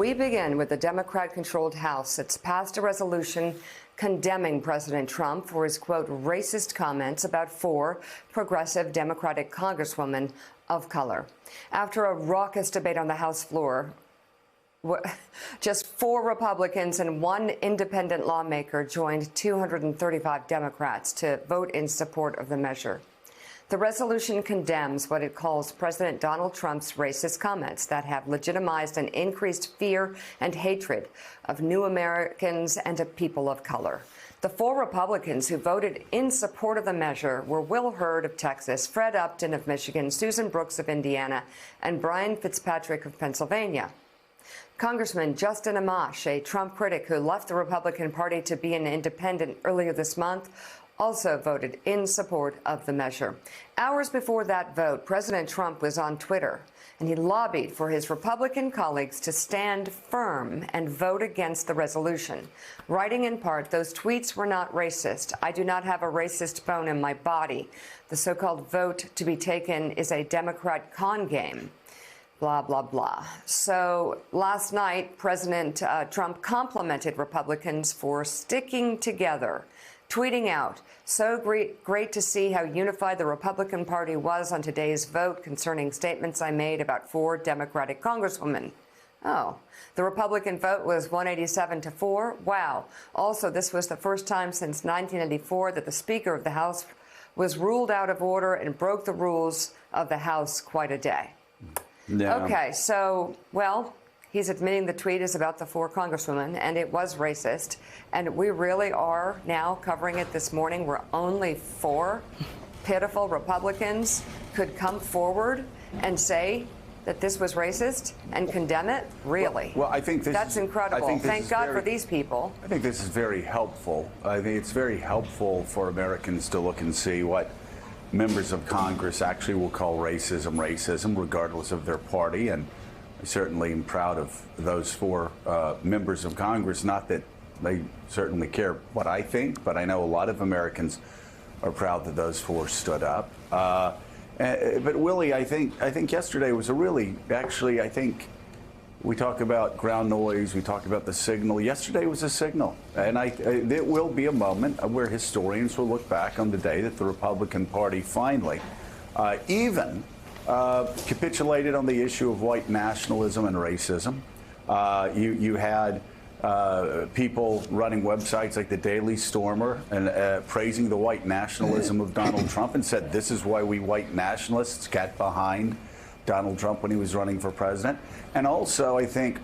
We begin with the Democrat-controlled House. It's passed a resolution condemning President Trump for his, quote, racist comments about 4 progressive Democratic congresswomen of color. After a raucous debate on the House floor, just 4 Republicans and 1 independent lawmaker joined 235 Democrats to vote in support of the measure. The resolution condemns what it calls President Donald Trump's racist comments that have legitimized an increased fear and hatred of new Americans and of people of color. The 4 Republicans who voted in support of the measure were Will Hurd of Texas, Fred Upton of Michigan, Susan Brooks of Indiana, and Brian Fitzpatrick of Pennsylvania. Congressman Justin Amash, a Trump critic who left the Republican Party to be an independent earlier this month, also voted in support of the measure. Hours before that vote, President Trump was on Twitter, and he lobbied for his Republican colleagues to stand firm and vote against the resolution, writing in part, "Those tweets were not racist. I do not have a racist bone in my body. The so-called vote to be taken is a Democrat con game." Blah, blah, blah. So last night, President Trump complimented Republicans for sticking together, tweeting out, "So great to see how unified the Republican Party was on today's vote concerning statements I made about 4 Democratic congresswomen." Oh, the Republican vote was 187 to 4. Wow. Also, this was the first time since 1994 that the Speaker of the House was ruled out of order and broke the rules of the House quite a day. No. Okay, so, well, he's admitting the tweet is about the 4 congresswomen, and it was racist. And we really are now covering it this morning where only 4 pitiful Republicans could come forward and say that this was racist and condemn it? Really? Well, I think that's incredible. Thank God for these people. I think this is very helpful. I think it's very helpful for Americans to look and see what members of Congress actually will call racism, regardless of their party. And I certainly am proud of those 4 members of Congress. Not that they certainly care what I think, but I know a lot of Americans are proud that those 4 stood up. But Willie, I think yesterday was a really, actually, I think we talk about ground noise, we talk about the signal. Yesterday was a signal, and there will be a moment where historians will look back on the day that the Republican Party finally even capitulated on the issue of white nationalism and racism. You had people running websites like the Daily Stormer and praising the white nationalism of Donald Trump and said, this is why we white nationalists got behind Donald Trump when he was running for president. And also, I think,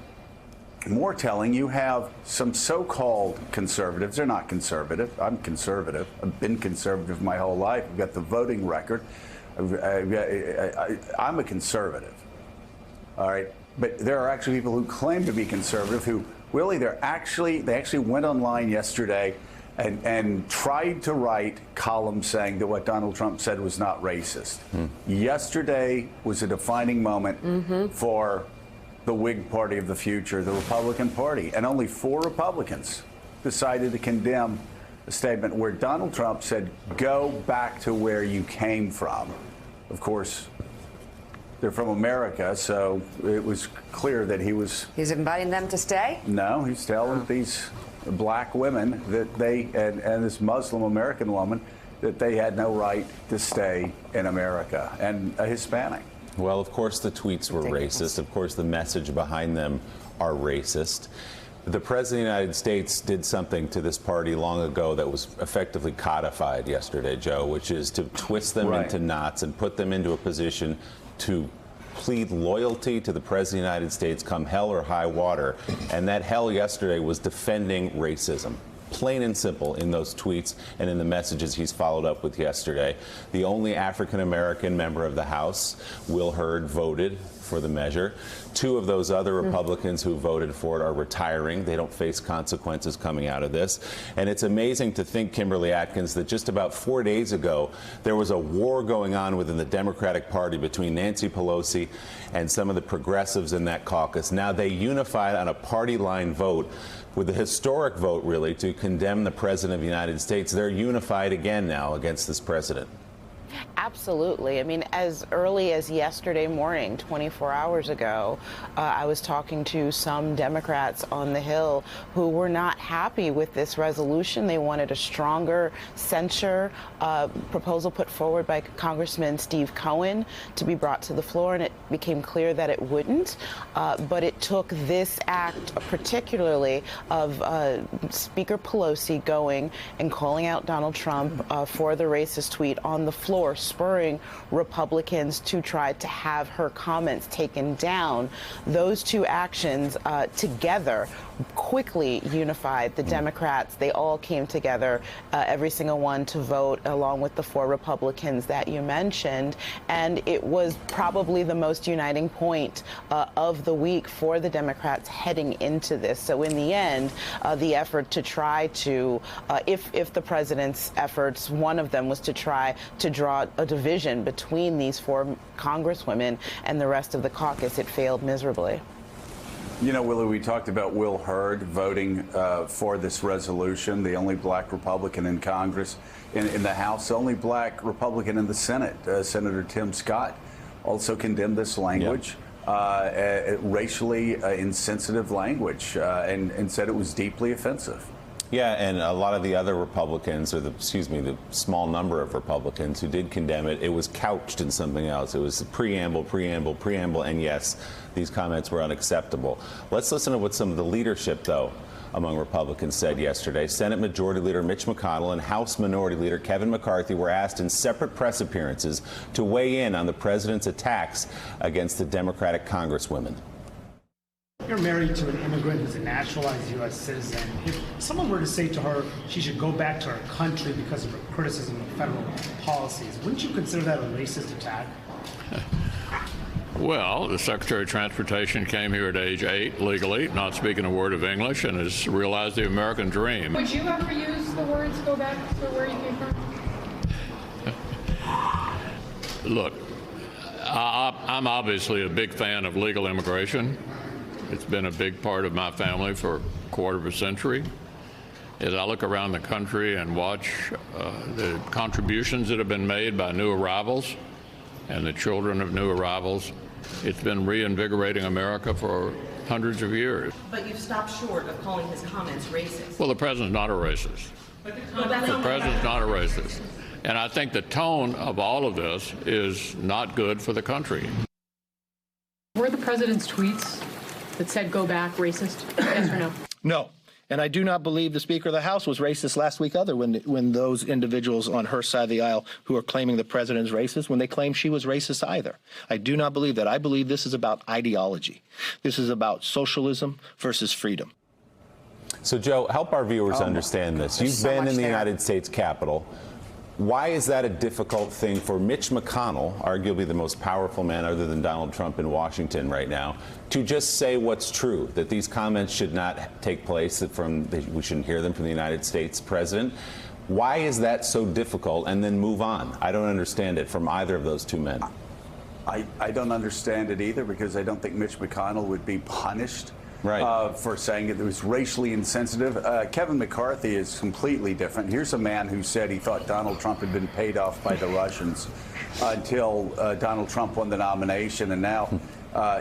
more telling, you have some so-called conservatives. They're not conservative. I'm conservative. I've been conservative my whole life. I've got the voting record. I'm a conservative. All right. But there are actually people who claim to be conservative who, Willie, they actually went online yesterday and tried to write columns saying that what Donald Trump said was not racist. Yesterday was a defining moment for the Whig Party of the future, the Republican Party. And only 4 Republicans decided to condemn a statement where Donald Trump said, go back to where you came from. Of course, they're from America, so it was clear that he was... He's inviting them to stay? No, he's telling these black women that they, and this Muslim American woman, that they had no right to stay in America, and a Hispanic. Well, of course the tweets were racist. Of course the message behind them are racist. The President of the United States did something to this party long ago that was effectively codified yesterday, Joe, which is to twist them into knots and put them into a position to plead loyalty to the President of the United States come hell or high water. And that hell yesterday was defending racism. Plain and simple in those tweets and in the messages he's followed up with yesterday. The only African-American member of the House, Will Hurd, voted for the measure. 2 of those other Republicans who voted for it are retiring. They don't face consequences coming out of this. And it's amazing to think, Kimberly Atkins, that just about 4 days ago, there was a war going on within the Democratic Party between Nancy Pelosi and some of the progressives in that caucus. Now they unified on a party line vote with a historic vote, really, to condemn the President of the United States. They're unified again now against this president. Absolutely. I mean, as early as yesterday morning, 24 hours ago, I was talking to some Democrats on the Hill who were not happy with this resolution. They wanted a stronger censure proposal put forward by Congressman Steve Cohen to be brought to the floor, and it became clear that it wouldn't. But it took this act, particularly of Speaker Pelosi going and calling out Donald Trump for the racist tweet on the floor, spurring Republicans to try to have her comments taken down. Those two actions together quickly unified the Democrats. They all came together, every single one, to vote along with the 4 Republicans that you mentioned. And it was probably the most uniting point of the week for the Democrats heading into this. So in the end, the effort to try to, if the president's efforts, one of them was to try to draw a division between these 4 congresswomen and the rest of the caucus, it failed miserably. You know, Willie, we talked about Will Hurd voting for this resolution, the only black Republican in Congress, in the House, the only black Republican in the Senate. Senator Tim Scott also condemned this language, racially insensitive language, and said it was deeply offensive. Yeah, and a lot of the other Republicans, or the small number of Republicans who did condemn it, it was couched in something else. It was preamble, and yes, these comments were unacceptable. Let's listen to what some of the leadership, though, among Republicans said yesterday. Senate Majority Leader Mitch McConnell and House Minority Leader Kevin McCarthy were asked in separate press appearances to weigh in on the president's attacks against the Democratic congresswomen. You're married to an immigrant who's a naturalized U.S. citizen. If someone were to say to her she should go back to her country because of her criticism of federal policies, wouldn't you consider that a racist attack? Well, the Secretary of Transportation came here at age 8 legally, not speaking a word of English, and has realized the American dream. Would you ever use the words "go back to where you came from"? Look, I'm obviously a big fan of legal immigration. It's been a big part of my family for a quarter of a century. As I look around the country and watch the contributions that have been made by new arrivals and the children of new arrivals, it's been reinvigorating America for hundreds of years. But you've stopped short of calling his comments racist. Well, the president's not a racist. The president's not a racist. And I think the tone of all of this is not good for the country. Were the president's tweets that said "go back" racist? Yes or no? No. And I do not believe the Speaker of the House was racist last week either when those individuals on her side of the aisle who are claiming the president is racist, when they claim she was racist either. I do not believe that. I believe this is about ideology. This is about socialism versus freedom. So, Joe, help our viewers understand this. You've been in the United States Capitol. Why is that a difficult thing for Mitch McConnell, arguably the most powerful man other than Donald Trump in Washington right now, to just say what's true, that these comments should not take place, we shouldn't hear them from the United States president? Why is that so difficult, and then move on? I don't understand it from either of those two men. I don't understand it either, because I don't think Mitch McConnell would be punished for saying it was racially insensitive. Kevin McCarthy is completely different. Here's a man who said he thought Donald Trump had been paid off by the Russians until Donald Trump won the nomination, and now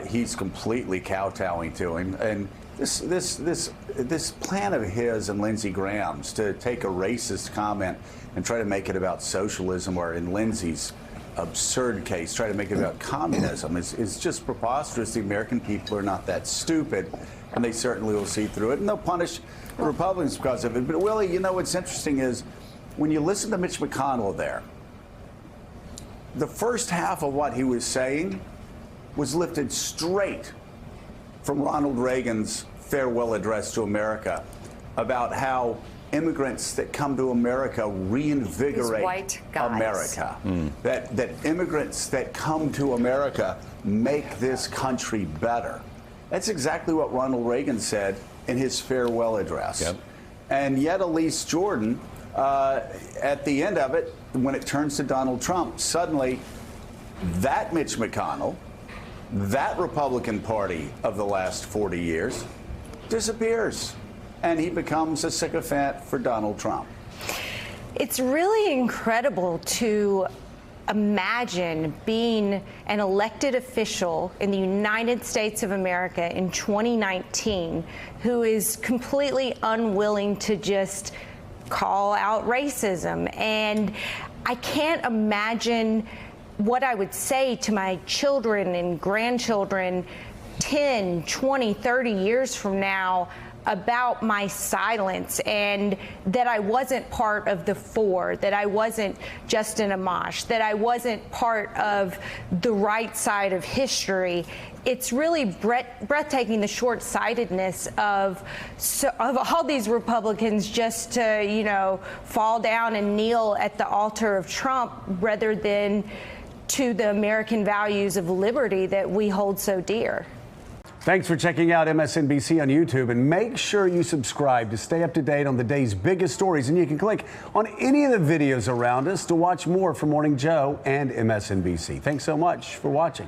he's completely kowtowing to him. And this plan of his and Lindsey Graham's to take a racist comment and try to make it about socialism, or in Lindsey's absurd case, try to make it about communism, is just preposterous. The American people are not that stupid, and they certainly will see through it, and they'll punish the Republicans because of it. But Willie, you know what's interesting is when you listen to Mitch McConnell there, the first half of what he was saying was lifted straight from Ronald Reagan's farewell address to America about how immigrants that come to America reinvigorate America. That immigrants that come to America make this country better. That's exactly what Ronald Reagan said in his farewell address. Yep. And yet Elise Jordan, at the end of it, when it turns to Donald Trump, suddenly that Mitch McConnell, that Republican Party of the last 40 years, disappears. And he becomes a sycophant for Donald Trump. It's really incredible to imagine being an elected official in the United States of America in 2019 who is completely unwilling to just call out racism. And I can't imagine what I would say to my children and grandchildren 10, 20, 30 years from now about my silence, and that I wasn't part of the four, that I wasn't Justin Amash, that I wasn't part of the right side of history. It's really breathtaking, the short-sightedness of all these Republicans just to, you know, fall down and kneel at the altar of Trump rather than to the American values of liberty that we hold so dear. Thanks for checking out MSNBC on YouTube, and make sure you subscribe to stay up to date on the day's biggest stories. And you can click on any of the videos around us to watch more from Morning Joe and MSNBC. Thanks so much for watching.